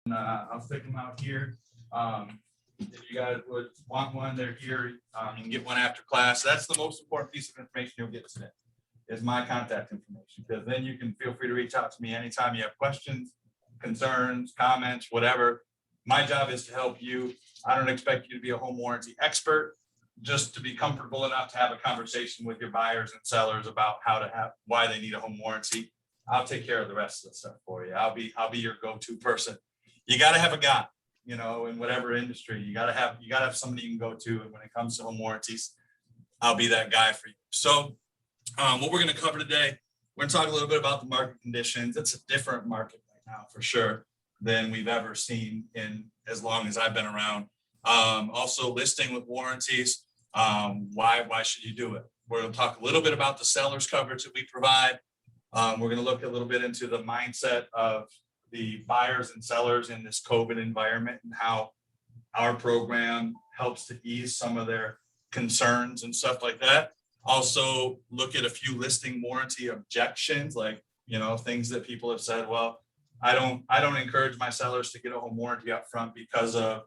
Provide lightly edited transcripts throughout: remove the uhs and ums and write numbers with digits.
I'll stick them out here. If you guys would want one, they're here. You can get one after class. That's the most important piece of information you'll get today, is my contact information, because then you can feel free to reach out to me anytime you have questions, concerns, comments, whatever. My job is to help you. I don't expect you to be a home warranty expert, just to be comfortable enough to have a conversation with your buyers and sellers about why they need a home warranty. I'll take care of the rest of the stuff for you. I'll be your go-to person. You got to have a guy, in whatever industry. You got to have somebody you can go to. And when it comes to home warranties, I'll be that guy for you. So what we're going to cover today, we're going to talk a little bit about the market conditions. It's a different market right now for sure than we've ever seen in as long as I've been around. Also listing with warranties. Why should you do it? We're going to talk a little bit about the seller's coverage that we provide. We're going to look a little bit into the mindset of the buyers and sellers in this COVID environment and how our program helps to ease some of their concerns and stuff like that. Also look at a few listing warranty objections, like, things that people have said, well, I don't encourage my sellers to get a home warranty up front because of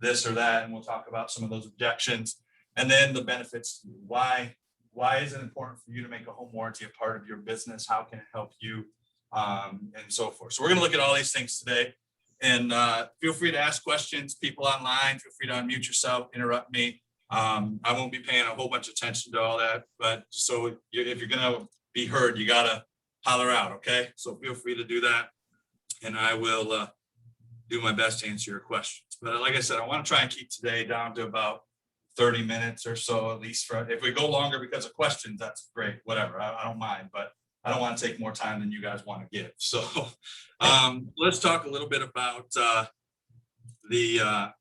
this or that. And we'll talk about some of those objections. And then the benefits. Why is it important for you to make a home warranty a part of your business? How can it help you? And so forth. So we're going to look at all these things today. And feel free to ask questions. People online, feel free to unmute yourself, interrupt me. I won't be paying a whole bunch of attention to all that. But so if you're going to be heard, you got to holler out. Okay. So feel free to do that. And I will do my best to answer your questions. But like I said, I want to try and keep today down to about 30 minutes or so, at least. If we go longer because of questions, that's great, whatever, I don't mind, but I don't want to take more time than you guys want to give. So let's talk a little bit about the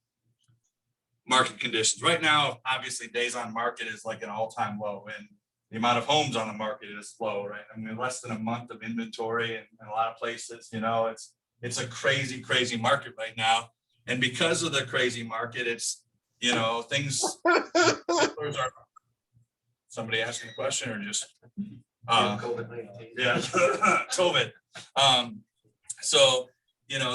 market conditions. Right now, obviously, days on market is like an all-time low, and the amount of homes on the market is low, right? I mean, less than a month of inventory in a lot of places, it's a crazy market right now. And because of the crazy market, it's, things, somebody asking a question or just, yeah, COVID. So,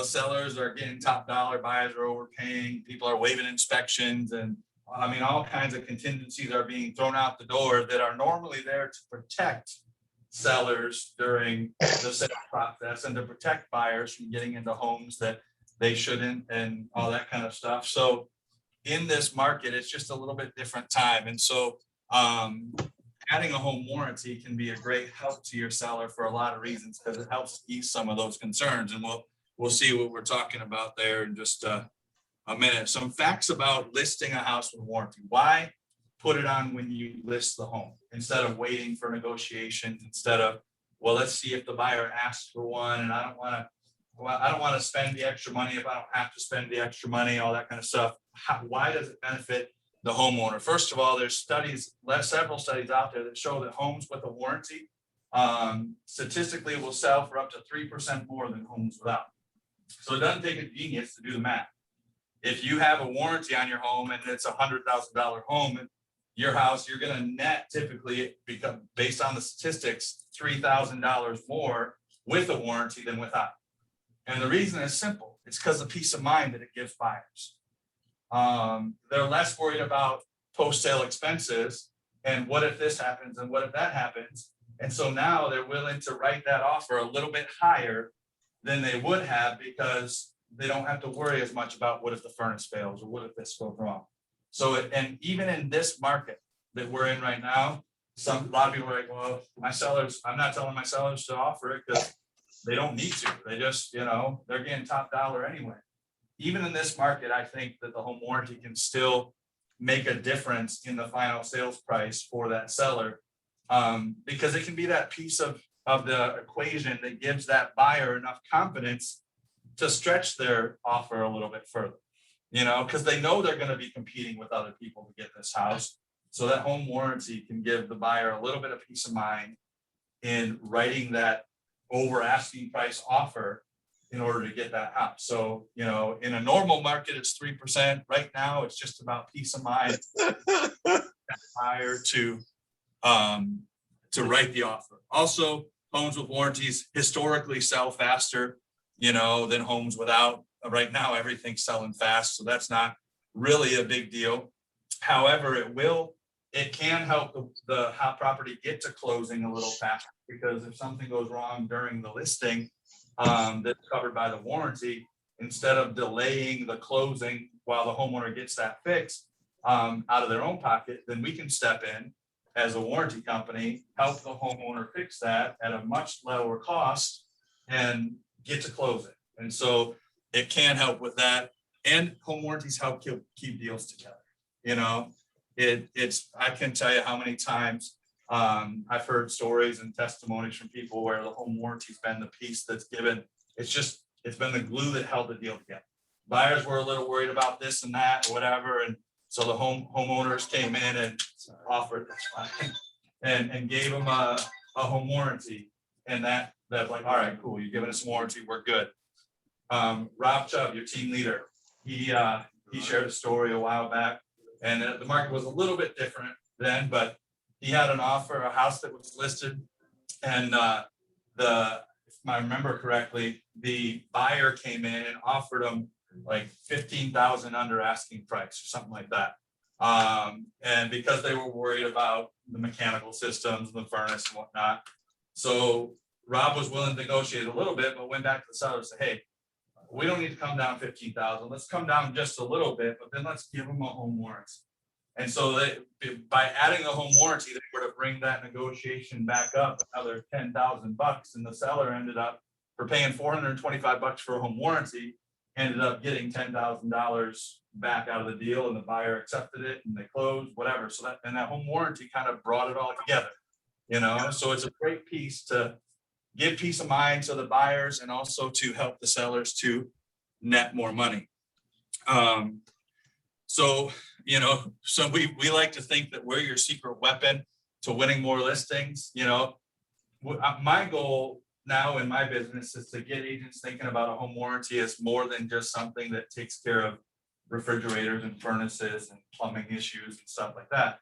sellers are getting top dollar, buyers are overpaying, people are waiving inspections, and all kinds of contingencies are being thrown out the door that are normally there to protect sellers during the sale process and to protect buyers from getting into homes that they shouldn't and all that kind of stuff. So in this market, it's just a little bit different time. And so adding a home warranty can be a great help to your seller for a lot of reasons, because it helps ease some of those concerns. And we'll see what we're talking about there in just a minute. Some facts about listing a house with warranty. Why put it on when you list the home instead of waiting for negotiations, instead of, well, let's see if the buyer asks for one, and I don't want to spend the extra money if I don't have to spend the extra money, all that kind of stuff. Why does it benefit the homeowner? First of all, there's several studies out there that show that homes with a warranty statistically will sell for up to 3% more than homes without. So it doesn't take a genius to do the math. If you have a warranty on your home and it's $100,000 home, and your house, you're going to net typically, become, based on the statistics, $3,000 more with a warranty than without. And the reason is simple. It's because of peace of mind that it gives buyers. They're less worried about post-sale expenses and what if this happens and what if that happens. And so now they're willing to write that offer a little bit higher than they would have, because they don't have to worry as much about what if the furnace fails or what if this goes wrong. So, and even in this market that we're in right now, a lot of people are like, well, I'm not telling my sellers to offer it because they don't need to. They just, they're getting top dollar anyway. Even in this market, I think that the home warranty can still make a difference in the final sales price for that seller, because it can be that piece of the equation that gives that buyer enough confidence to stretch their offer a little bit further, because they know they're going to be competing with other people to get this house. So that home warranty can give the buyer a little bit of peace of mind in writing that over asking price offer in order to get that house. So, in a normal market, it's 3%. Right now, it's just about peace of mind buyer to write the offer. Also, homes with warranties historically sell faster, than homes without. right now everything's selling fast, so that's not really a big deal. However, it can help the hot property get to closing a little faster, because if something goes wrong during the listing, that's covered by the warranty, instead of delaying the closing while the homeowner gets that fixed out of their own pocket, then we can step in as a warranty company, help the homeowner fix that at a much lower cost and get to closing. And so it can help with that. And home warranties help keep deals together. You know, I can tell you how many times I've heard stories and testimonies from people where the home warranty's been the piece that's given. It's been the glue that held the deal together. Buyers were a little worried about this and that or whatever, and so the homeowners came in and offered and gave them a home warranty, and that like, all right, cool, you're giving us a warranty, we're good. Rob Chubb, your team leader, he shared a story a while back, and the market was a little bit different then, but he had an offer, a house that was listed, and if I remember correctly, the buyer came in and offered him like 15,000 under asking price or something like that. And because they were worried about the mechanical systems, the furnace and whatnot. So Rob was willing to negotiate a little bit, but went back to the seller and said, hey, we don't need to come down 15,000. Let's come down just a little bit, but then let's give them a home warranty. And so by adding a home warranty, they were to bring that negotiation back up another $10,000, and the seller ended up, for paying $425 for a home warranty, ended up getting $10,000 back out of the deal, and the buyer accepted it and they closed, whatever. So that home warranty kind of brought it all together, you know. So it's a great piece to give peace of mind to the buyers and also to help the sellers to net more money. So, you know, so we like to think that we're your secret weapon to winning more listings. You know, my goal now in my business is to get agents thinking about a home warranty as more than just something that takes care of refrigerators and furnaces and plumbing issues and stuff like that.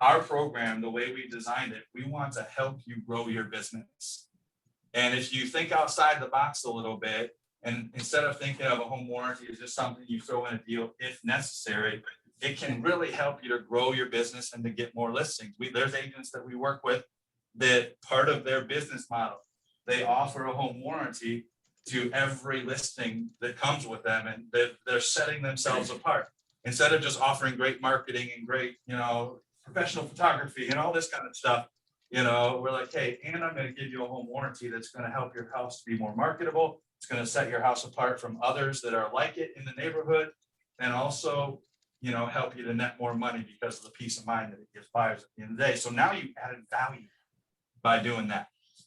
Our program, the way we designed it, we want to help you grow your business. And if you think outside the box a little bit, and instead of thinking of a home warranty as just something you throw in a deal if necessary, it can really help you to grow your business and to get more listings. There's agents that we work with that part of their business model, they offer a home warranty to every listing that comes with them, and they're setting themselves apart. Instead of just offering great marketing and great, you know, professional photography and all this kind of stuff, you know, we're like, hey, and I'm going to give you a home warranty that's going to help your house be more marketable. It's going to set your house apart from others that are like it in the neighborhood, and also, you know, help you to net more money because of the peace of mind that it gives buyers at the end of the day. So now you added value by doing that.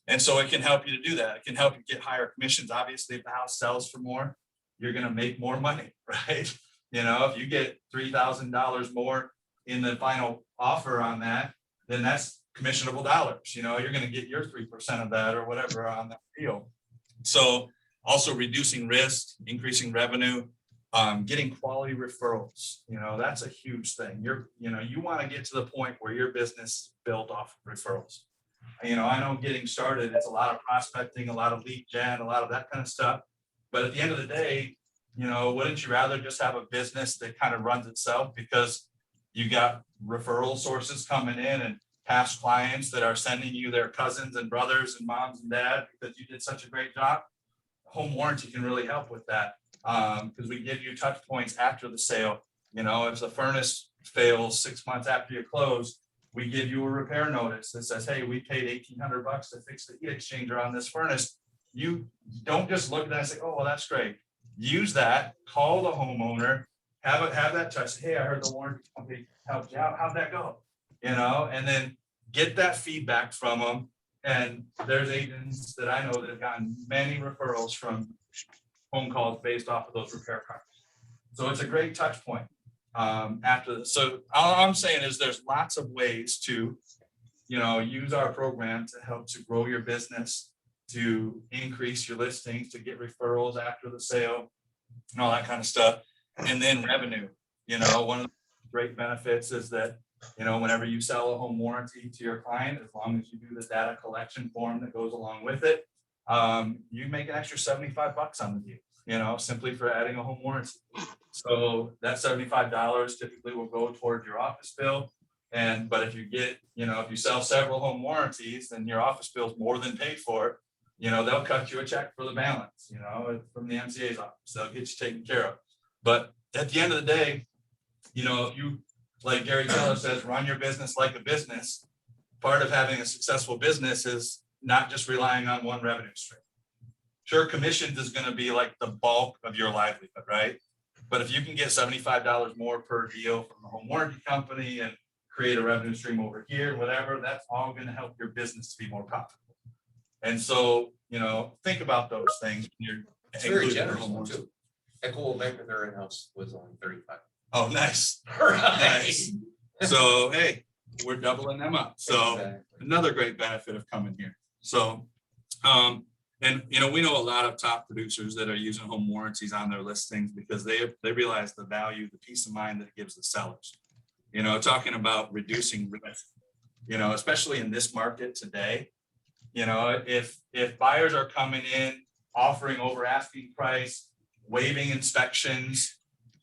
And so it can help you to do that. It can help you get higher commissions. Obviously, if the house sells for more, you're going to make more money, right? You know, if you get $3,000 more in the final offer on that, then that's commissionable dollars. You know, you're going to get your 3% of that or whatever on that deal. So also reducing risk, increasing revenue, getting quality referrals. You know, that's a huge thing. You want to get to the point where your business is built off of referrals. You know, I know getting started, it's a lot of prospecting, a lot of lead gen, a lot of that kind of stuff. But at the end of the day, you know, wouldn't you rather just have a business that kind of runs itself because you got referral sources coming in and past clients that are sending you their cousins and brothers and moms and dad because you did such a great job? Home warranty can really help with that, because we give you touch points after the sale. You know, if the furnace fails 6 months after you close, we give you a repair notice that says, hey, we paid $1,800 to fix the heat exchanger on this furnace. You don't just look at that and say, oh, well, that's great. Use that, call the homeowner, have that touch. Hey, I heard the warranty company helped you out. How'd that go? You know, and then get that feedback from them. And there's agents that I know that have gotten many referrals from phone calls based off of those repair cards. So it's a great touch point. After this. So all I'm saying is there's lots of ways to, you know, use our program to help to grow your business, to increase your listings, to get referrals after the sale and all that kind of stuff. And then revenue. You know, one of the great benefits is that, you know, whenever you sell a home warranty to your client, as long as you do the data collection form that goes along with it, you make an extra $75 on the deal. simply for adding a home warranty. So that $75 typically will go toward your office bill. But if you get, if you sell several home warranties, then your office bill is more than paid for. They'll cut you a check for the balance, from the MCA's office. They'll get you taken care of. But at the end of the day, if you, like Gary Taylor says, run your business like a business, part of having a successful business is not just relying on one revenue stream. Sure, commissions is going to be like the bulk of your livelihood, right? But if you can get $75 more per deal from the home warranty company and create a revenue stream over here, whatever, that's all going to help your business to be more profitable. And so, think about those things. It's very generous too. Echo Maker, their in-house was only 35. Oh, nice. Right. Nice. So, hey, we're doubling them up. So Exactly. another great benefit of coming here. So, and we know a lot of top producers that are using home warranties on their listings because they realize the value, the peace of mind that it gives the sellers. Talking about reducing risk, especially in this market today. If buyers are coming in, offering over asking price, waiving inspections,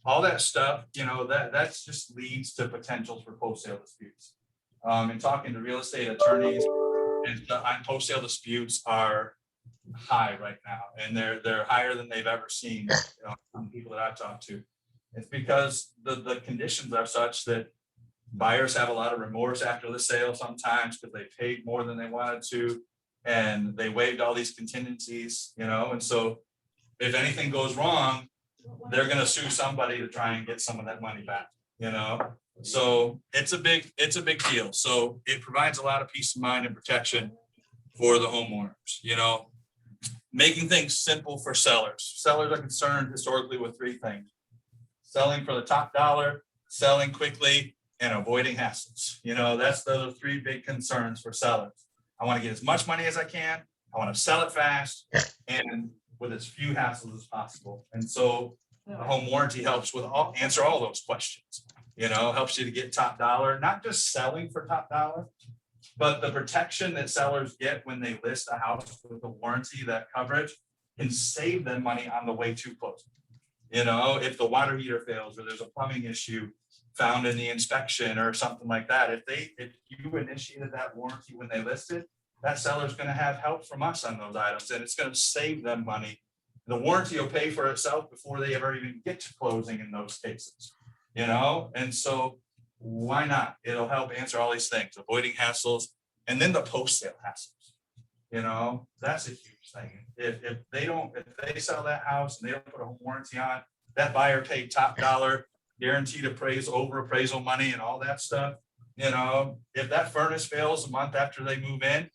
all that stuff, that just leads to potentials for post-sale disputes. And talking to real estate attorneys, and post-sale disputes are high right now, and they're higher than they've ever seen. From people that I've talked to, it's because the conditions are such that buyers have a lot of remorse after the sale sometimes because they paid more than they wanted to, and they waived all these contingencies, and so if anything goes wrong, they're going to sue somebody to try and get some of that money back, so it's a big deal. So it provides a lot of peace of mind and protection for the homeowners. Making things simple for sellers. Sellers are concerned historically with three things: selling for the top dollar, selling quickly, and avoiding hassles. That's the three big concerns for sellers. I want to get as much money as I can. I want to sell it fast and with as few hassles as possible. And so the home warranty helps with answer all those questions. Helps you to get top dollar, not just selling for top dollar, but the protection that sellers get when they list a house with a warranty, that coverage can save them money on the way to closing. If the water heater fails or there's a plumbing issue found in the inspection or something like that, if you initiated that warranty when they listed, that seller's going to have help from us on those items, and it's going to save them money. The warranty will pay for itself before they ever even get to closing in those cases, and so why not? It'll help answer all these things, avoiding hassles, and then the post-sale hassles. That's a huge thing. If they sell that house and they don't put a home warranty on, that buyer paid top dollar, guaranteed appraisal money and all that stuff. If that furnace fails a month after they move in,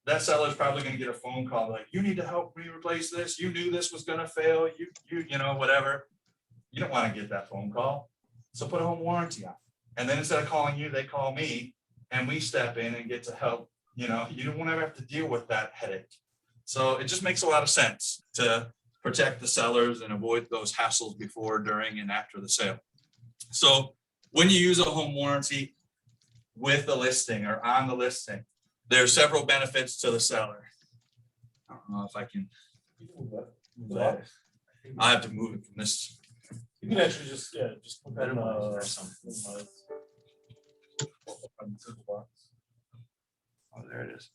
that seller's probably going to get a phone call like, you need to help me replace this. You knew this was going to fail. Whatever. You don't want to get that phone call. So put a home warranty on. And then instead of calling you, they call me and we step in and get to help. You don't want to have to deal with that headache. So it just makes a lot of sense to protect the sellers and avoid those hassles before, during, and after the sale. So when you use a home warranty with the listing or on the listing, there are several benefits to the seller. I don't know if I can move that. I have to move it from this. You can actually just put that in or something. Oh, there it is.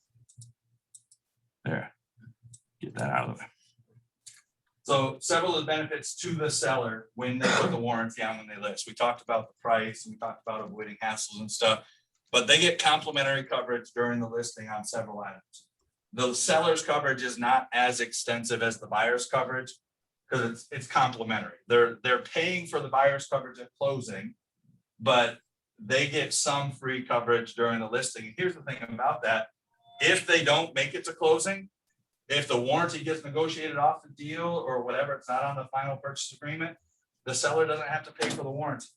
There. Get that out of the way. So several of the benefits to the seller when they put the warranty on when they list. We talked about the price and we talked about avoiding hassles and stuff, but they get complimentary coverage during the listing on several items. The seller's coverage is not as extensive as the buyer's coverage because it's complimentary. They're paying for the buyer's coverage at closing, but they get some free coverage during the listing. And here's the thing about that: if they don't make it to closing, if the warranty gets negotiated off the deal or whatever, it's not on the final purchase agreement, the seller doesn't have to pay for the warranty,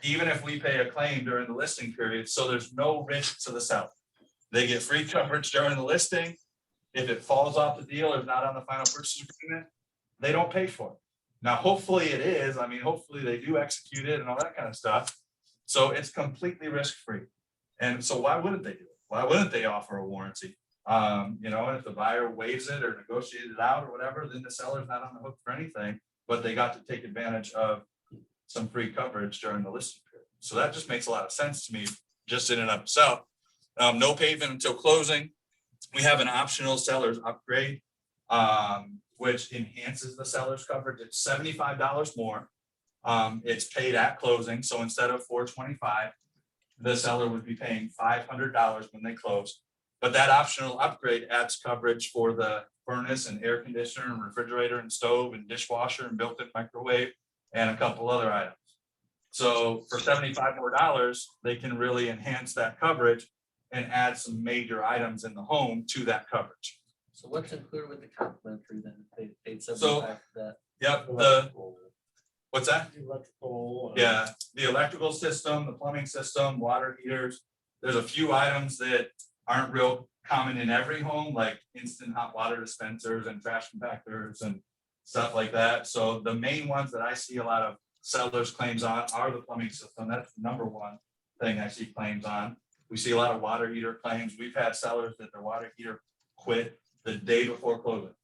even if we pay a claim during the listing period. So there's no risk to the seller. They get free coverage during the listing. If it falls off the deal or is not on the final purchase agreement, they don't pay for it. Now, hopefully it is. I mean, hopefully they do execute it and all that kind of stuff. So it's completely risk-free. And so why wouldn't they do it? Why wouldn't they offer a warranty? You know, and if the buyer waives it or negotiated it out or whatever, then the seller's not on the hook for anything, but they got to take advantage of some free coverage during the listing period. So that just makes a lot of sense to me, just in and of itself. No payment until closing. We have an optional seller's upgrade, which enhances the seller's coverage. It's $75 more. It's paid at closing. So instead of $425, the seller would be paying $500 when they close. But that optional upgrade adds coverage for the furnace and air conditioner and refrigerator and stove and dishwasher and built-in microwave and a couple other items. So for $75 more, they can really enhance that coverage and add some major items in the home to that coverage. So what's included with the complimentary then? They paid So- 75 for that. Yep, what's that? Electrical. Yeah, the electrical system, the plumbing system, water heaters. There's a few items that aren't real common in every home, like instant hot water dispensers and trash compactors and stuff like that. So the main ones that I see a lot of sellers claims on are the plumbing system. That's the number one thing I see claims on. We see a lot of water heater claims. We've had sellers that their water heater quit the day before closing.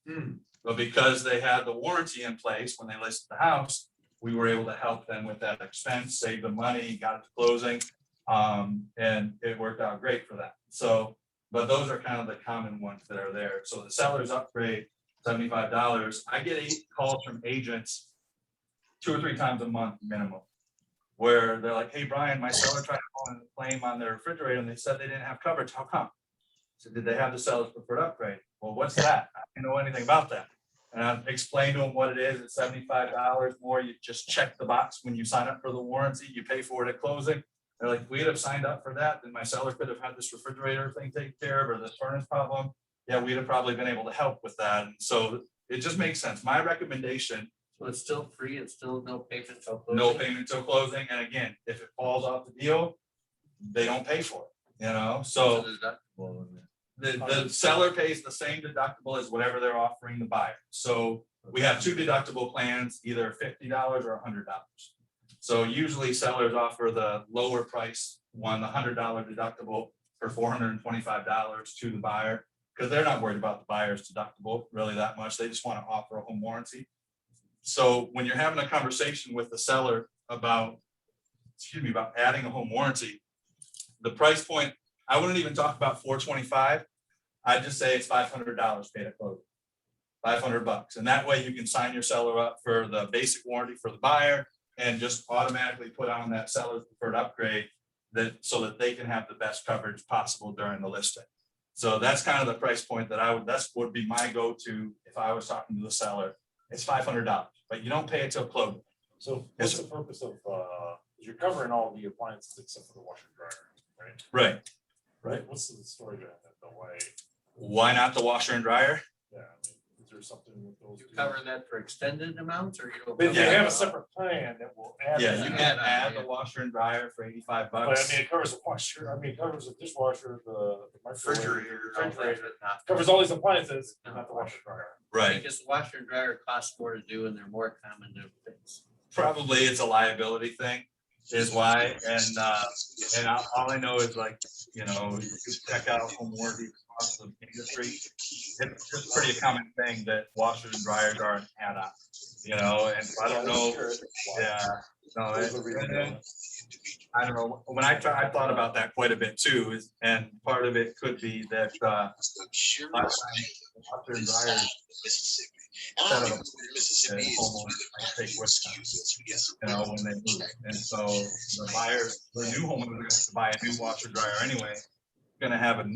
But because they had the warranty in place when they listed the house, we were able to help them with that expense, save them money, got it to closing. And it worked out great for that. So, but those are kind of the common ones that are there. So the seller's upgrade, $75. I get 8 calls from agents 2 or 3 times a month minimum, where they're like, hey, Brian, my seller tried to call in a claim on their refrigerator and they said they didn't have coverage. How come? So did they have the seller's preferred upgrade? Well, what's that? I didn't know anything about that. And I explained to them what it is. It's $75 more. You just check the box when you sign up for the warranty. You pay for it at closing. They're like, if we'd have signed up for that, then my seller could have had this refrigerator thing taken care of or this furnace problem. Yeah, we'd have probably been able to help with that. And so it just makes sense. My recommendation, So it's still free, it's still no payment till closing? no payment till closing. And again, if it falls off the deal, they don't pay for it, you know? So Deductible in there. the seller pays the same deductible as whatever they're offering the buyer. So we have 2 deductible plans, either $50 or $100. So usually sellers offer the lower price one, the $100 deductible for $425 to the buyer, because they're not worried about the buyer's deductible really that much. They just want to offer a home warranty. So when you're having a conversation with the seller about adding a home warranty, the price point, I wouldn't even talk about $425. I'd just say it's $500 paid at closing, $500. And that way you can sign your seller up for the basic warranty for the buyer and just automatically put on that seller's preferred upgrade so that they can have the best coverage possible during the listing. So that's kind of the price point that would be my go-to if I was talking to the seller. It's $500, but you don't pay it till closing. So what's the purpose of, you're covering all the appliances except for the washer and dryer, right? Right. Right, what's the story behind that, the way, Why not the washer and dryer? yeah, I mean, is there something with those? You two? cover that for extended amounts or you don't? But cover they that have at a all? separate plan that will add. Yeah, that. you can can add add the washer and dryer for $85. But I mean, it covers the washer, it covers the dishwasher, the microwave, refrigerator, covers all these appliances, not the washer and dryer. Right. Because the washer and dryer cost more to do and they're more common to fix. Probably it's a liability thing is why. And all I know is like, you know, you check out home warranty across the industry. It's just pretty common thing that washers and dryers are an add-on, you know, and I don't know. Yeah, no, I don't know. When I thought about that quite a bit too, and part of it could be that washer and dryers set up and homeowners might take with them, you know, when they move. And so the new homeowner has to buy a new washer dryer anyway, gonna have a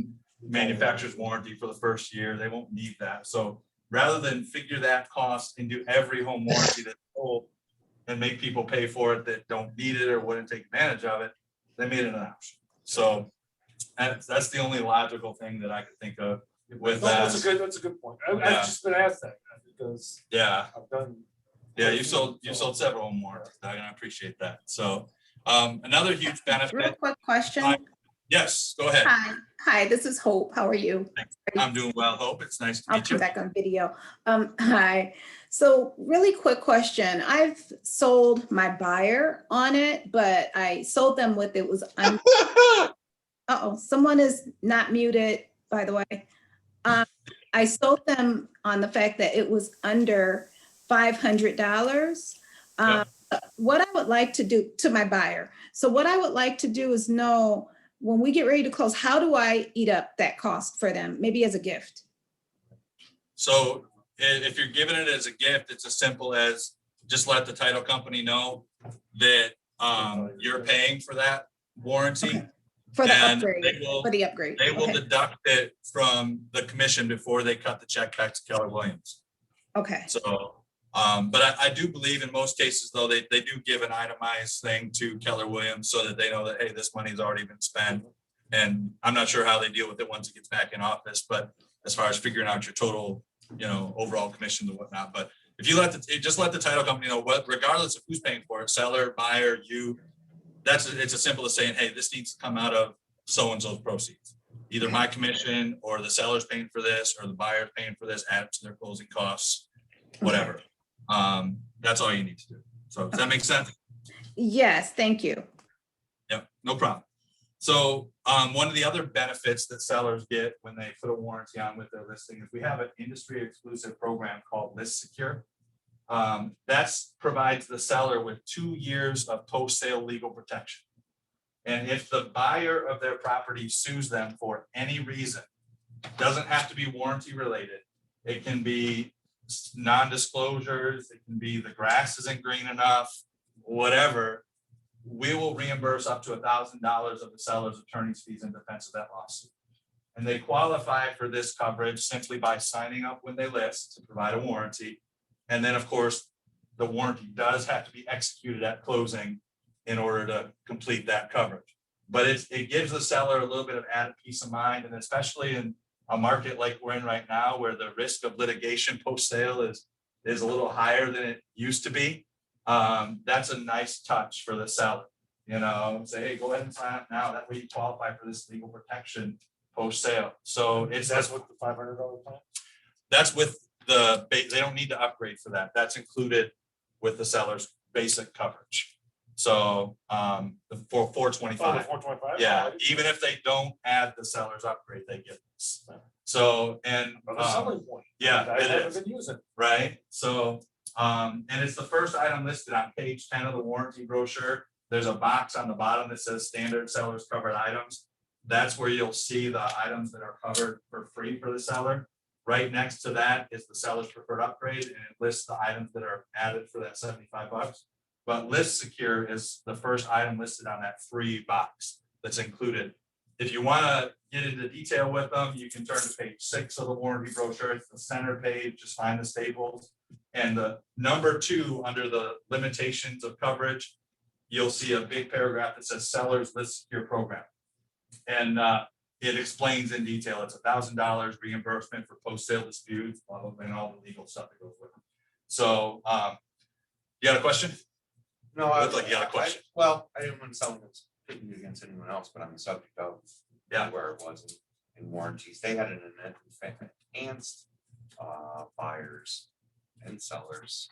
manufacturer's warranty for the first year. They won't need that. So rather than figure that cost into every home warranty that's sold and make people pay for it that don't need it or wouldn't take advantage of it, they made it an option. So that's the only logical thing that I could think of with No, that. that's a good point. I've Yeah. just been asked that because Yeah. I've done. Yeah, you sold several more, and I appreciate that. So, another huge Real benefit. quick question. Yes, go ahead. Hi, this is Hope. How are you? I'm doing well, Hope. It's nice to I'll meet come you. back on video. Hi. So really quick question. I've sold my buyer on it, but I sold them with it was. Uh-oh, someone is not muted, by the way. I sold them on the fact that it was under $500. What I would like to do to my buyer. So what I would like to do is know when we get ready to close, how do I eat up that cost for them? Maybe as a gift. So if you're giving it as a gift, it's as simple as just let the title company know that you're paying for that warranty. Okay. For the And upgrade, they will- for the upgrade. They will Okay. deduct it from the commission before they cut the check back to Keller Williams. Okay, So, but I do believe in most cases, though, they do give an itemized thing to Keller Williams so that they know that, hey, this money's already been spent. And I'm not sure how they deal with it once it gets back in office, but as far as figuring out your total, overall commissions and whatnot. But if you just let the title company know what, regardless of who's paying for it, seller, buyer, you, it's as simple as saying, hey, this needs to come out of so-and-so's proceeds. Either my commission or the seller's paying for this or the buyer's paying for this, add it to their closing costs, whatever. That's all you need to do. So does that make sense? yes, thank you. Yep, no problem. So one of the other benefits that sellers get when they put a warranty on with their listing is we have an industry exclusive program called List Secure. That provides the seller with 2 years of post-sale legal protection. And if the buyer of their property sues them for any reason, doesn't have to be warranty related. It can be non-disclosures, it can be the grass isn't green enough, whatever. We will reimburse up to $1,000 of the seller's attorney's fees in defense of that lawsuit. And they qualify for this coverage simply by signing up when they list to provide a warranty. And then, of course, the warranty does have to be executed at closing in order to complete that coverage. But it gives the seller a little bit of added peace of mind, and especially in a market like we're in right now, where the risk of litigation post-sale is a little higher than it used to be. That's a nice touch for the seller, say, hey, go ahead and sign up now. That way you qualify for this legal protection post-sale. So That's what the $500 plan? that's with they don't need to upgrade for that. That's included with the seller's basic coverage. So for $425. $425? Yeah, even if they don't add the seller's upgrade, they get this. So, and Another selling point. yeah, I it haven't is. been using. Right, so, and it's the first item listed on page 10 of the warranty brochure. There's a box on the bottom that says standard sellers covered items. That's where you'll see the items that are covered for free for the seller. Right next to that is the seller's preferred upgrade, and it lists the items that are added for that $75. But List Secure is the first item listed on that free box that's included. If you want to get into detail with them, you can turn to page 6 of the warranty brochure. It's the center page, just find the staples. And the number 2 under the limitations of coverage, you'll see a big paragraph that says Sellers List Secure Program. And it explains in detail, it's $1,000 reimbursement for post-sale disputes, blah, blah, blah, and all the legal stuff that goes with it. So you got a question? No, Looked like you got a question. Well, I didn't want to sound picking against anyone else, but on the subject of where it was in warranties, they had an enhanced buyers and sellers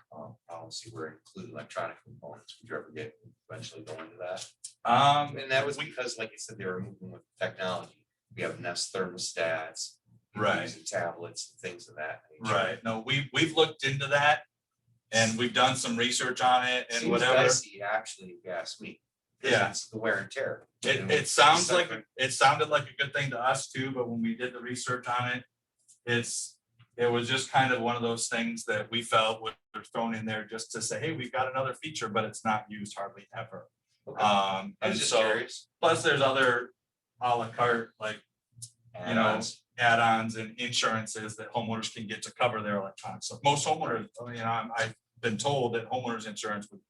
policy where it included electronic components. Would you ever eventually go into that? And that was because, like you said, they were moving with technology. We have Nest thermostats, Right. using tablets and things of that nature. Right. No, we've looked into that and we've done some research on it and Seems whatever. dicey, actually, if you ask me. 'Cause Yeah. it's the wear and tear. It sounded like a good thing to us too, but when we did the research on it, it was just kind of one of those things that we felt were thrown in there just to say, hey, we've got another feature, but it's not used hardly ever. Okay. I And was just so curious. plus there's other a la carte, like, Add-ons. add-ons and insurances that homeowners can get to cover their electronics. So most homeowners, I've been told that homeowners insurance would,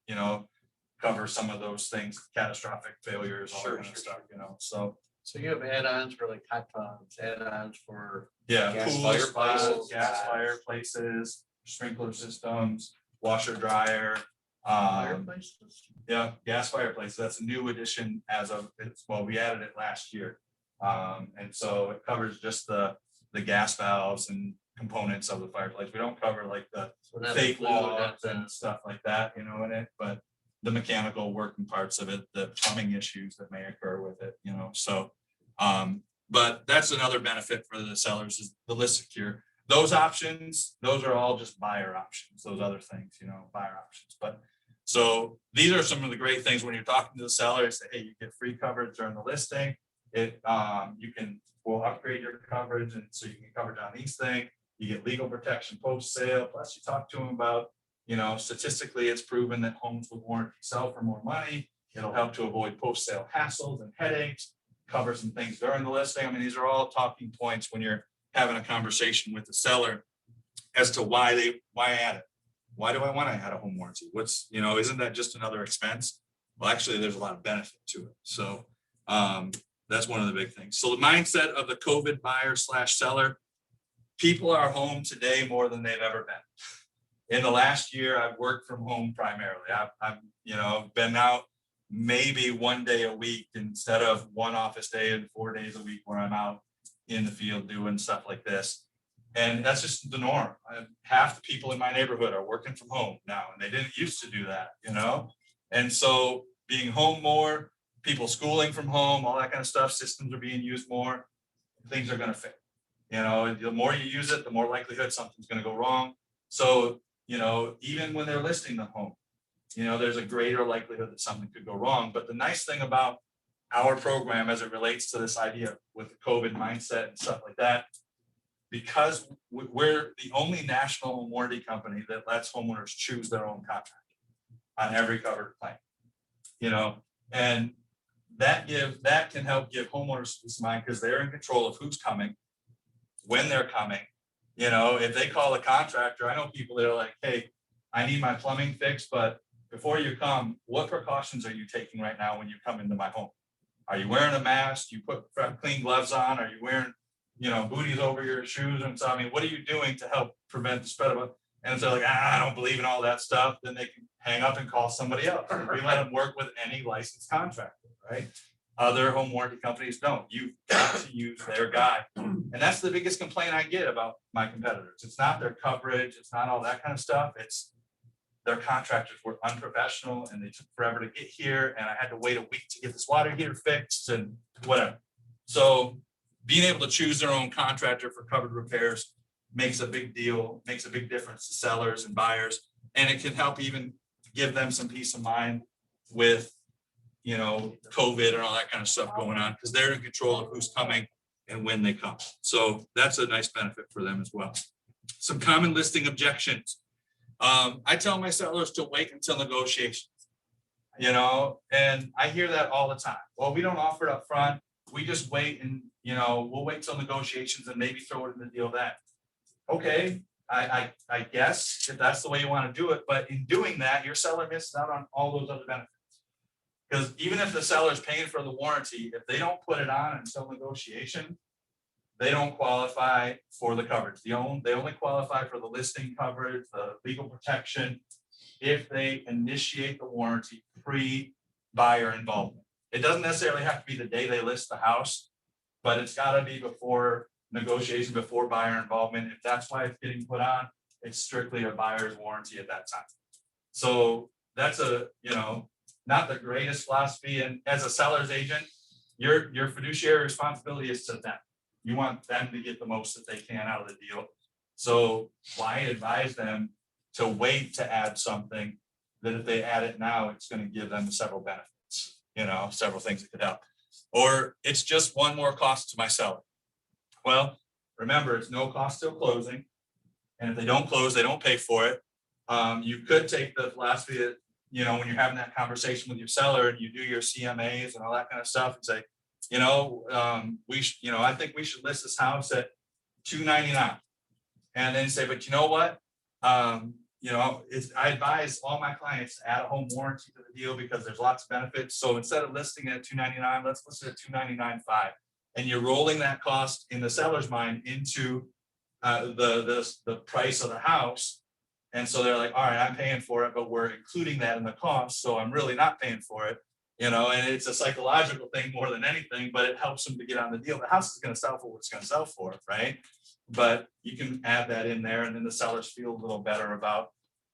cover some of those things, catastrophic failures, all that kind of stuff, so. So you have add-ons for like hot tubs, add-ons for, Yeah, Gas pools, fireplaces. gas fireplaces, sprinkler systems, washer dryer. fireplaces? Yeah, gas fireplace. That's a new addition we added it last year. And so it covers just the gas valves and components of the fireplace. We don't cover like the So that's fake included, logs that's, and stuff like that, in it, but the mechanical working parts of it, the plumbing issues that may occur with it, so But that's another benefit for the sellers is the list secure. Those options, those are all just buyer options, those other things, buyer options. But so these are some of the great things when you're talking to the seller, say, hey, you get free coverage during the listing. We'll upgrade your coverage and so you can coverage on these things. You get legal protection post sale. Plus you talk to them about, statistically it's proven that homes with warranty sell for more money. It'll help to avoid post sale hassles and headaches, cover some things during the listing. I mean, these are all talking points when you're having a conversation with the seller as to why add it. Why do I want to add a home warranty? Isn't that just another expense? Well, actually, there's a lot of benefit to it. So that's one of the big things. So the mindset of the COVID buyer / seller, people are home today more than they've ever been. In the last year, I've worked from home primarily. I've been out maybe 1 day a week instead of one office day and 4 days a week where I'm out in the field doing stuff like this. And that's just the norm. Half the people in my neighborhood are working from home now, and they didn't used to do that, And so being home more, people schooling from home, all that kind of stuff, systems are being used more, things are going to fail. The more you use it, the more likelihood something's going to go wrong. So, even when they're listing the home, there's a greater likelihood that something could go wrong. But the nice thing about our program as it relates to this idea with the COVID mindset and stuff like that, because we're the only national home warranty company that lets homeowners choose their own contractor on every covered claim, and that can help give homeowners peace of mind because they're in control of who's coming, when they're coming. If they call a contractor, I know people that are like, hey, I need my plumbing fixed, but before you come, what precautions are you taking right now when you come into my home? Are you wearing a mask? You put clean gloves on? Are you wearing booties over your shoes? And so, what are you doing to help prevent the spread of it? And if they're like, I don't believe in all that stuff, then they can hang up and call somebody else. We let them work with any licensed contractor, right? Other home warranty companies don't. You've got to use their guy. And that's the biggest complaint I get about my competitors. It's not their coverage. It's not all that kind of stuff. It's their contractors were unprofessional and they took forever to get here. And I had to wait a week to get this water heater fixed and whatever. So being able to choose their own contractor for covered repairs makes a big deal, makes a big difference to sellers and buyers. And it can help even give them some peace of mind with, COVID and all that kind of stuff going on, because they're in control of who's coming and when they come. So that's a nice benefit for them as well. Some common listing objections. I tell my sellers to wait until negotiations, and I hear that all the time. Well, we don't offer it up front. We just wait and, we'll wait till negotiations and maybe throw it in the deal then. Okay, I guess if that's the way you want to do it, but in doing that, your seller misses out on all those other benefits. Because even if the seller's paying for the warranty, if they don't put it on until negotiation, they don't qualify for the coverage. They only qualify for the listing coverage, the legal protection, if they initiate the warranty pre-buyer involvement. It doesn't necessarily have to be the day they list the house, but it's got to be before negotiation, before buyer involvement. If that's why it's getting put on, it's strictly a buyer's warranty at that time. So that's not the greatest philosophy. And as a seller's agent, your fiduciary responsibility is to them. You want them to get the most that they can out of the deal. So why advise them to wait to add something that if they add it now, it's going to give them several benefits, several things that could help. Or it's just one more cost to my seller. Well, remember, it's no cost till closing. And if they don't close, they don't pay for it. You could take the philosophy that, when you're having that conversation with your seller and you do your CMAs and all that kind of stuff and say, I think we should list this house at $299. And then say, but you know what? I advise all my clients to add a home warranty to the deal because there's lots of benefits. So instead of listing it at $299, let's list it at $299.5. And you're rolling that cost in the seller's mind into the price of the house. And so they're like, all right, I'm paying for it, but we're including that in the cost. So I'm really not paying for it, and it's a psychological thing more than anything, but it helps them to get on the deal. The house is going to sell for what it's going to sell for, right? But you can add that in there and then the sellers feel a little better about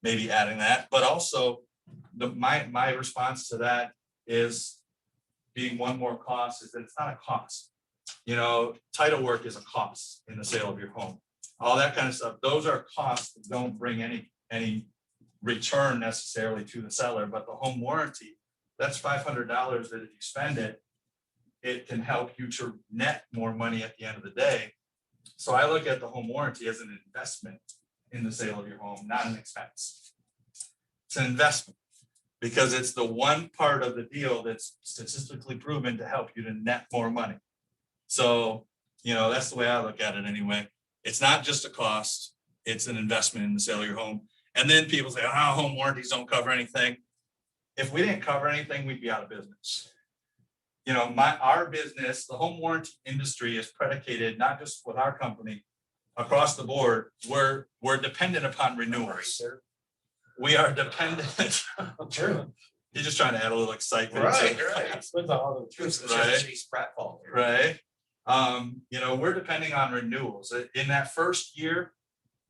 maybe adding that. But also my response to that is being one more cost is that it's not a cost. title work is a cost in the sale of your home. All that kind of stuff. Those are costs that don't bring any return necessarily to the seller, but the home warranty, that's $500 that if you spend it, it can help you to net more money at the end of the day. So I look at the home warranty as an investment in the sale of your home, not an expense. It's an investment because it's the one part of the deal that's statistically proven to help you to net more money. So, that's the way I look at it anyway. It's not just a cost, it's an investment in the sale of your home. And then people say, home warranties don't cover anything. If we didn't cover anything, we'd be out of business. Our business, the home warranty industry is predicated, not just with our company, across the board, we're dependent upon renewals. We are dependent. You're just trying to add a little excitement. Right. Right. We're depending on renewals. In that first year,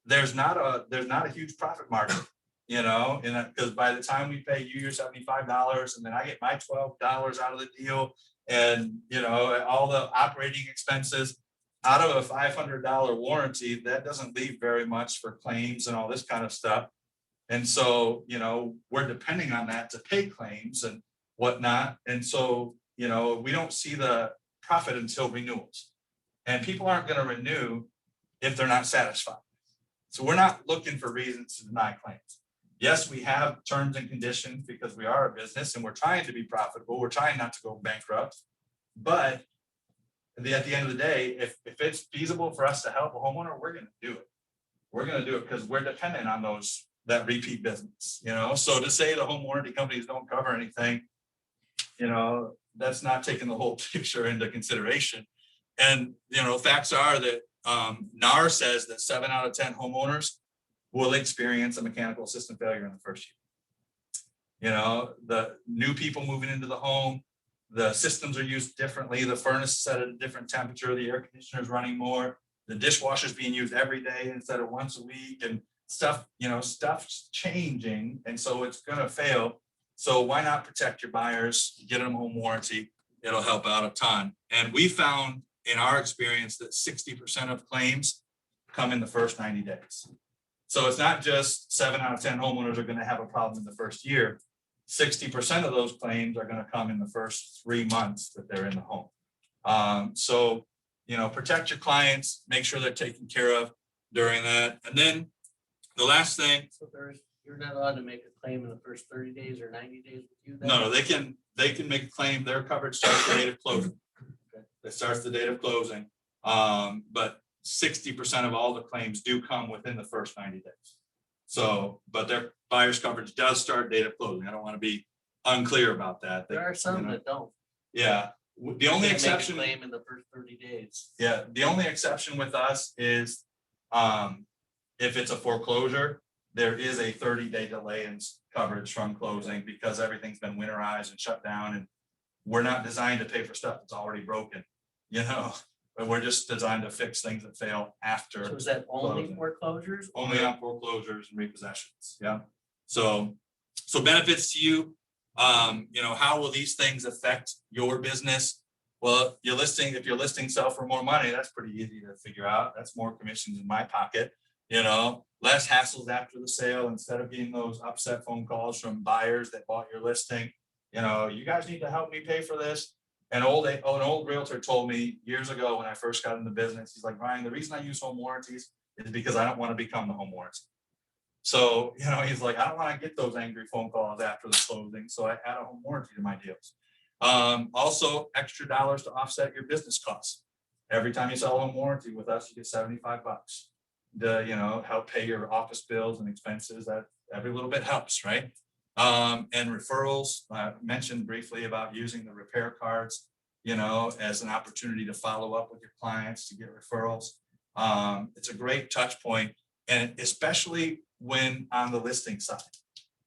there's not a huge profit margin, because by the time we pay you your $75 and then I get my $12 out of the deal and, all the operating expenses out of a $500 warranty, that doesn't leave very much for claims and all this kind of stuff. And so, we're depending on that to pay claims and whatnot. And so, we don't see the profit until renewals. And people aren't going to renew if they're not satisfied. So we're not looking for reasons to deny claims. Yes, we have terms and conditions because we are a business and we're trying to be profitable. We're trying not to go bankrupt. But at the end of the day, if it's feasible for us to help a homeowner, we're going to do it. We're going to do it because we're dependent on that repeat business, So to say the home warranty companies don't cover anything, that's not taking the whole picture into consideration. And, facts are that NAR says that 7 out of 10 homeowners will experience a mechanical system failure in the first year. The new people moving into the home, the systems are used differently. The furnace is set at a different temperature. The air conditioner is running more. The dishwasher is being used every day instead of once a week, and stuff's changing. And so it's going to fail. So why not protect your buyers, get them home warranty? It'll help out a ton. And we found in our experience that 60% of claims come in the first 90 days. So it's not just 7 out of 10 homeowners are going to have a problem in the first year. 60% of those claims are going to come in the first 3 months that they're in the home. So, protect your clients, make sure they're taken care of during that. And then the last thing. So you're not allowed to make a claim in the first 30 days or 90 days with you? No, they can make a claim. Their coverage starts the date of closing. It starts the date of closing. But 60% of all the claims do come within the first 90 days. So, but their buyer's coverage does start date of closing. I don't want to be unclear about that. There are some that don't. Yeah. The only exception. Make a claim in the first 30 days. Yeah. The only exception with us is if it's a foreclosure, there is a 30-day delay in coverage from closing because everything's been winterized and shut down, and we're not designed to pay for stuff that's already broken, but we're just designed to fix things that fail after. So is that only closing. foreclosures? Only on foreclosures and repossessions. Yeah. So benefits to you. How will these things affect your business? Well, if you're listing sell for more money, that's pretty easy to figure out. That's more commissions in my pocket. Less hassles after the sale. Instead of getting those upset phone calls from buyers that bought your listing, you guys need to help me pay for this. An old realtor told me years ago when I first got into business, he's like, Ryan, the reason I use home warranties is because I don't want to become the home warranty. So, he's like, I don't want to get those angry phone calls after the closing. So I add a home warranty to my deals. Also extra dollars to offset your business costs. Every time you sell a home warranty with us, you get $75 to, help pay your office bills and expenses. That every little bit helps, right? And referrals, I mentioned briefly about using the repair cards, as an opportunity to follow up with your clients to get referrals. It's a great touch point, and especially when on the listing side.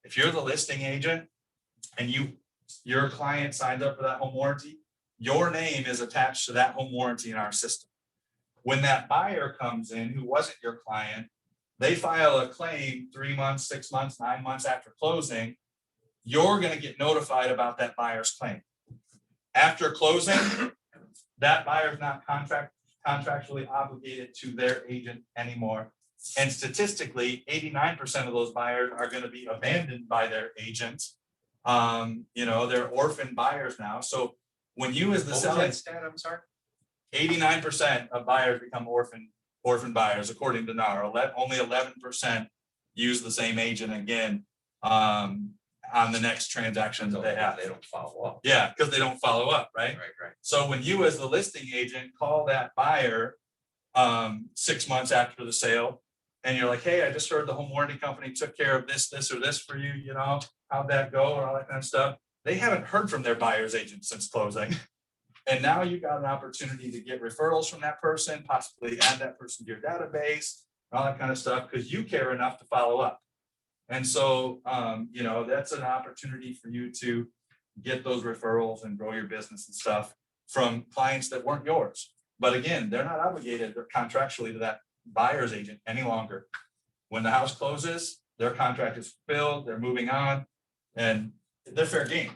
If you're the listing agent and your client signs up for that home warranty, your name is attached to that home warranty in our system. When that buyer comes in who wasn't your client, they file a claim 3 months, 6 months, 9 months after closing, you're going to get notified about that buyer's claim. After closing, that buyer's not contractually obligated to their agent anymore. And statistically, 89% of those buyers are going to be abandoned by their agent. They're orphan buyers now. So when you as the What was seller, that stat? I'm sorry. 89% of buyers become orphan buyers, according to NAR. Only 11% use the same agent again on the next transactions that they have. They don't follow up. Yeah, because they don't follow up, right? Right. So when you as the listing agent call that buyer 6 months after the sale, and you're like, hey, I just heard the home warranty company took care of this, or this for you, how'd that go, or all that kind of stuff. They haven't heard from their buyer's agent since closing. And now you got an opportunity to get referrals from that person, possibly add that person to your database, all that kind of stuff, because you care enough to follow up. And so, that's an opportunity for you to get those referrals and grow your business and stuff from clients that weren't yours. But again, they're not obligated, they're contractually to that buyer's agent any longer. When the house closes, their contract is fulfilled, they're moving on, and they're fair game.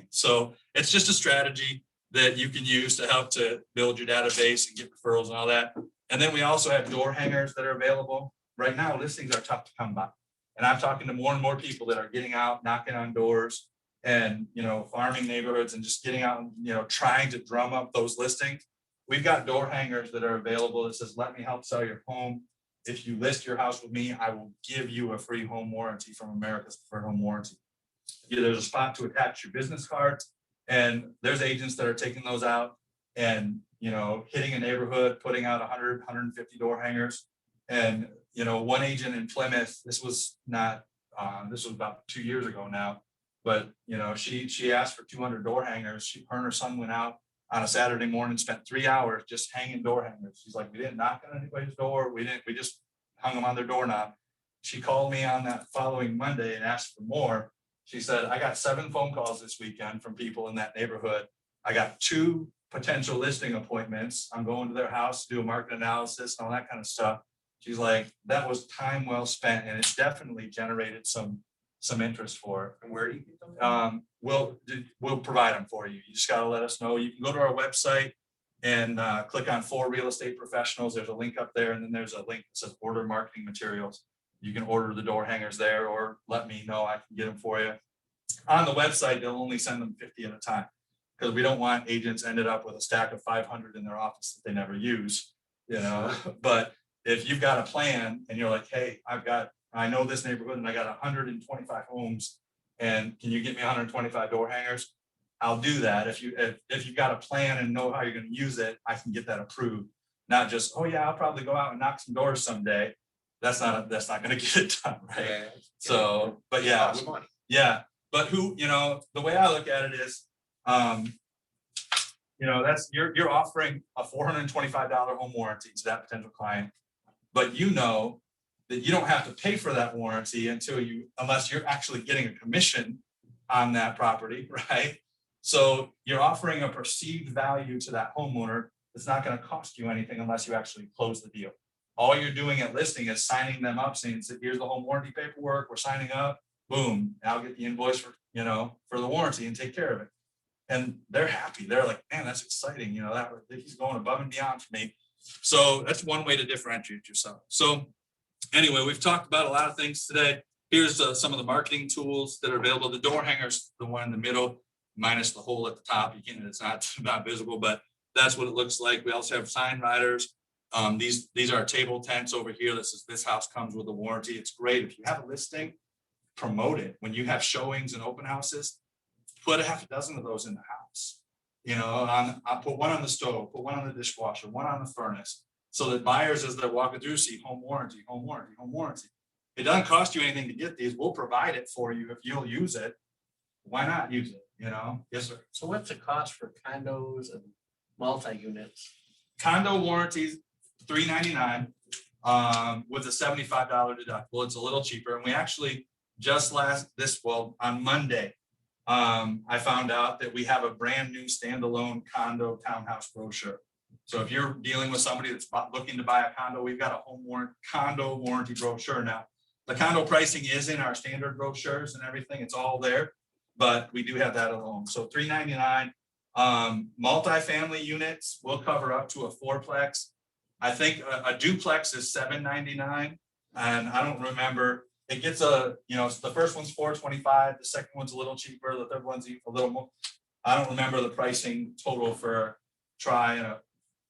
So it's just a strategy that you can use to help to build your database and get referrals and all that. And then we also have door hangers that are available. Right now, listings are tough to come by. And I'm talking to more and more people that are getting out, knocking on doors and, farming neighborhoods and just getting out and, trying to drum up those listings. We've got door hangers that are available that says, let me help sell your home. If you list your house with me, I will give you a free home warranty from America's Preferred Home Warranty. There's a spot to attach your business card, and there's agents that are taking those out and, hitting a neighborhood, putting out 100, 150 door hangers. And, one agent in Plymouth, this was about 2 years ago now, but, she asked for 200 door hangers. Her and her son went out on a Saturday morning, spent 3 hours just hanging door hangers. She's like, we didn't knock on anybody's door. We just hung them on their doorknob. She called me on that following Monday and asked for more. She said, I got 7 phone calls this weekend from people in that neighborhood. I got 2 potential listing appointments. I'm going to their house to do a market analysis and all that kind of stuff. She's like, that was time well spent, and it definitely generated some interest for her. And where do you get them? We'll provide them for you. You just got to let us know. You can go to our website and click on For Real Estate Professionals. There's a link up there, and then there's a link that says Order Marketing Materials. You can order the door hangers there, or let me know. I can get them for you. On the website, they'll only send them 50 at a time because we don't want agents ended up with a stack of 500 in their office that they never use. But if you've got a plan and you're like, hey, I know this neighborhood and I got 125 homes, and can you get me 125 door hangers? I'll do that. If you've got a plan and know how you're going to use it, I can get that approved. Not just, oh yeah, I'll probably go out and knock some doors someday. That's not going to get it done, right? Yeah. So, but yeah, Costs money. yeah. But the way I look at it is, that's you're offering a $425 home warranty to that potential client, but that you don't have to pay for that warranty unless you're actually getting a commission on that property, right? So you're offering a perceived value to that homeowner that's not going to cost you anything unless you actually close the deal. All you're doing at listing is signing them up, saying, here's the home warranty paperwork, we're signing up, boom, I'll get the invoice for the warranty and take care of it. And they're happy. They're like, man, that's exciting. He's going above and beyond for me. So that's one way to differentiate yourself. So anyway, we've talked about a lot of things today. Here's some of the marketing tools that are available. The door hangers, the one in the middle, minus the hole at the top. It's not visible, but that's what it looks like. We also have sign riders. These are table tents over here. This house comes with a warranty. It's great. If you have a listing, promote it. When you have showings and open houses, put a half a dozen of those in the house. I'll put one on the stove, put one on the dishwasher, one on the furnace, so that buyers, as they're walking through, see home warranty, home warranty, home warranty. It doesn't cost you anything to get these. We'll provide it for you if you'll use it. Why not use it? Yes, sir. So what's the cost for condos and multi-units? Condo warranties, $399 with a $75 deductible. It's a little cheaper. And we actually on Monday, I found out that we have a brand new standalone condo townhouse brochure. So if you're dealing with somebody that's looking to buy a condo, we've got a condo warranty brochure now. The condo pricing is in our standard brochures and everything. It's all there, but we do have that alone. So $399 Multifamily units will cover up to a fourplex. I think a duplex is $799, and I don't remember. It gets the first one's $425, the second one's a little cheaper, the third one's a little more. I don't remember the pricing total for tri and a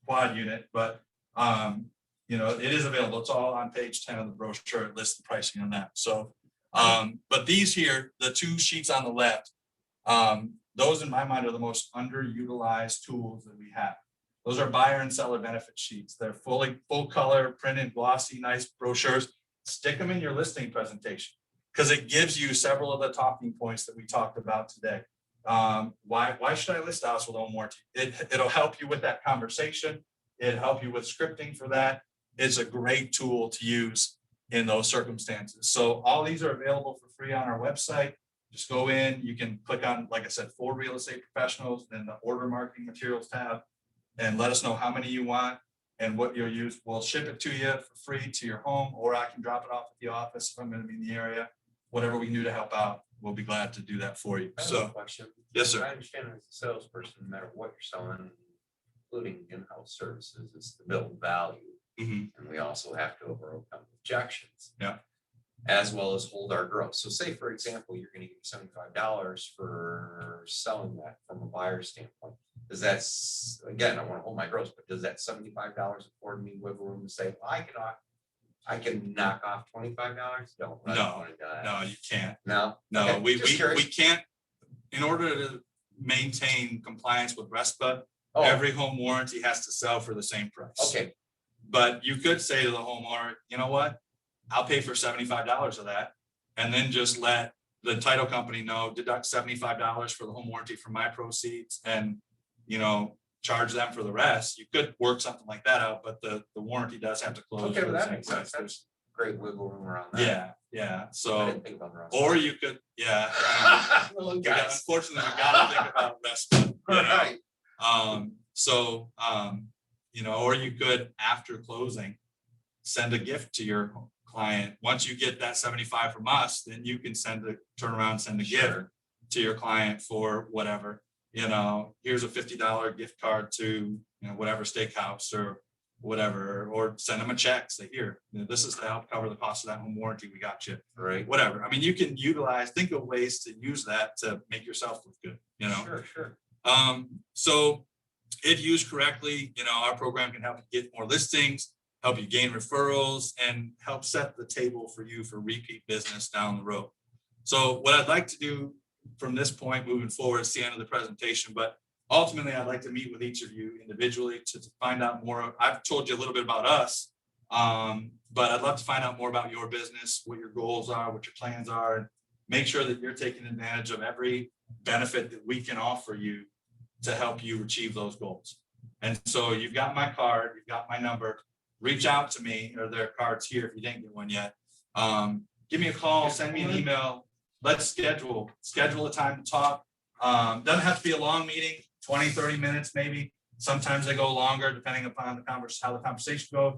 quad unit, but it is available. It's all on page 10 of the brochure. It lists the pricing on that. So, but these here, the two sheets on the left, those in my mind are the most underutilized tools that we have. Those are buyer and seller benefit sheets. They're full color, printed, glossy, nice brochures. Stick them in your listing presentation because it gives you several of the talking points that we talked about today. Why should I list a house with home warranty? It'll help you with that conversation. It'll help you with scripting for that. It's a great tool to use in those circumstances. So all these are available for free on our website. Just go in, you can click on, like I said, for real estate professionals, then the order marketing materials tab, and let us know how many you want and what you'll use. We'll ship it to you for free to your home, or I can drop it off at the office if I'm going to be in the area. Whatever we can do to help out, we'll be glad to do that for you. I have a So, question. yes, sir. I understand as a salesperson, no matter what you're selling, including in-house services, it's to build value. Mhm. And we also have to overcome objections. Yeah. As well as hold our growth. So say, for example, you're gonna give $75 for selling that from a buyer standpoint. Does that, again, I wanna hold my gross, but does that $75 afford me wiggle room to say, well, I can knock off $25? Don't. I don't wanna do that. No, you can't. No? No, Okay, we just curious. can't, in order to maintain compliance with RESPA, Oh, every home warranty has to sell for the same price. okay, But you could say to the homeowner, you know what? I'll pay for $75 of that. And then just let the title company know, deduct $75 for the home warranty from my proceeds and, charge them for the rest. You could work something like that out, but the warranty does have to close. okay, for well, the that same makes sense. price. That's great wiggle room around that. Yeah. I So, didn't think about the rest. or you could, Little we got- guys. unfortunately, we gotta think about RESPA. Right. Or you could, after closing, send a gift to your client. Once you get that 75 from us, then you can turn around, and send a gift Sure. to your client for whatever, here's a $50 gift card to, whatever steakhouse or whatever, or send them a check, say, here, this is to help cover the cost of that home warranty. We got you, Right. whatever. I mean, you can think of ways to use that to make yourself look good, Sure. So if used correctly, our program can help you get more listings, help you gain referrals, and help set the table for you for repeat business down the road. So what I'd like to do from this point moving forward, it's the end of the presentation, but ultimately I'd like to meet with each of you individually to find out more. I've told you a little bit about us, but I'd love to find out more about your business, what your goals are, what your plans are, and make sure that you're taking advantage of every benefit that we can offer you to help you achieve those goals. And so you've got my card, you've got my number, reach out to me, or there are cards here if you didn't get one yet. Give me a call, send me an email. Let's schedule a time to talk. Doesn't have to be a long meeting, 20, 30 minutes maybe. Sometimes they go longer depending upon how the conversation goes.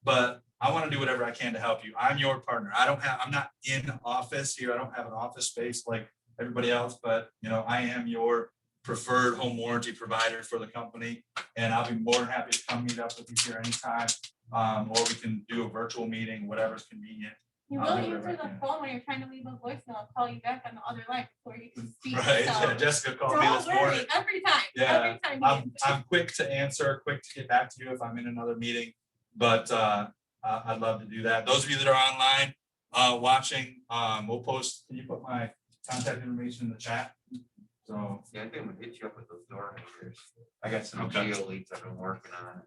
But I want to do whatever I can to help you. I'm your partner. I'm not in office here. I don't have an office space like everybody else, but I am your preferred home warranty provider for the company. And I'll be more than happy to come meet up with you here anytime. Or we can do a virtual meeting, whatever's convenient. You will answer the phone when you're trying to leave a voicemail. I'll call you back on the other line before you can speak. Right, So yeah, Jessica called me don't this morning. worry, every time. Yeah, Every time. I'm quick to answer, quick to get back to you if I'm in another meeting, but I'd love to do that. Those of you that are online watching, we'll post, can you put my contact information in the chat? So, Yeah, I think we'll hit you up with those door hangers. I got some Okay. geo leads I've been working on.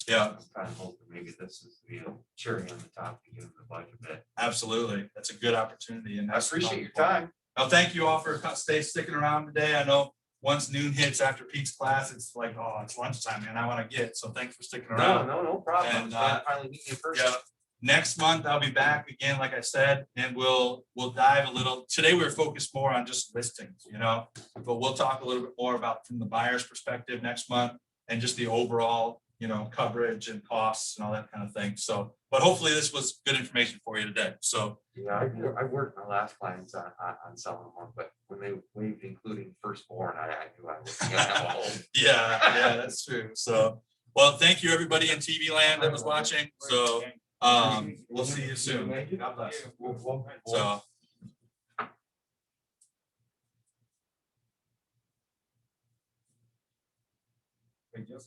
yeah, I'm kind of hoping maybe this is the cherry on the top to give them the budget a bit. absolutely. That's a good opportunity. And I appreciate your time. Now, thank you all for sticking around today. I know once noon hits after Pete's class, it's like, oh, it's lunchtime, man. I want to get, so thanks for sticking around. No problem. And, I'm finally meeting you in person. Yeah, next month I'll be back again, like I said, and we'll dive a little. Today we were focused more on just listings, but we'll talk a little bit more about from the buyer's perspective next month and just the overall you know, coverage and costs and all that kind of thing. So, but hopefully this was good information for you today. So, Yeah, I worked my last clients on selling one, but when they waived including firstborn, I knew I was gonna have a whole. yeah, that's true. So, well, thank you everybody in TV land that was watching. So, we'll see you soon. God bless. So. Thank you.